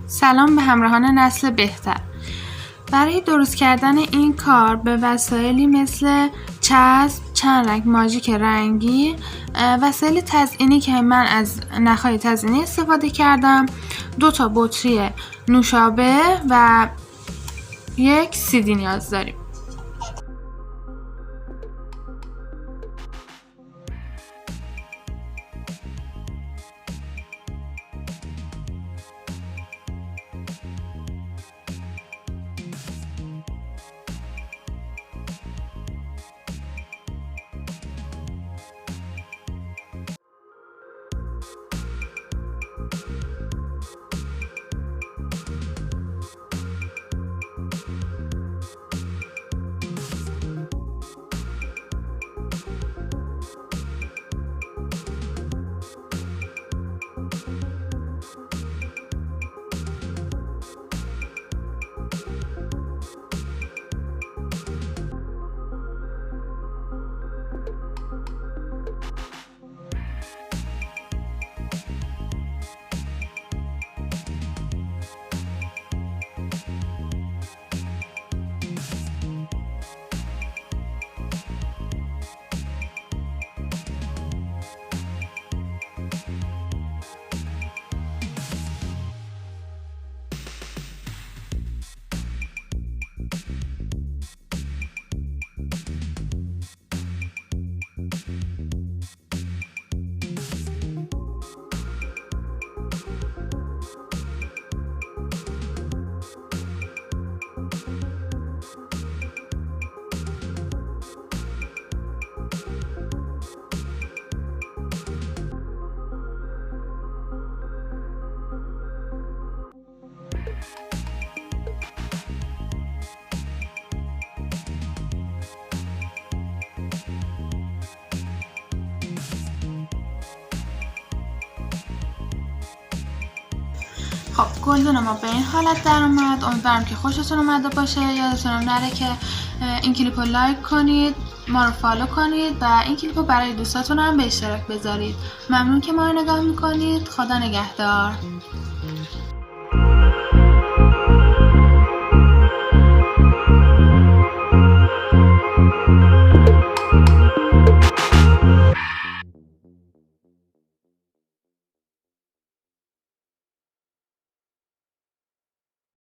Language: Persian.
سلام به همراهان نسل بهتر. برای درست کردن این کار به وسایلی مثل چسب، چند رنگ ماژیک رنگی، وسایل تزینی که من از نخهای تزینی استفاده کردم، 2 تا بطری نوشابه و 1 سیدی نیاز داریم. خب گلدون ما به این حالت در اومد. امیدوارم که خوشتون اومده باشه. یادتون نره که این کلیپ رو لایک کنید، ما رو فالو کنید و این کلیپ رو برای دوستاتون هم به اشتراک بذارید. ممنون که ما رو نگاه میکنید. خدا نگهدار.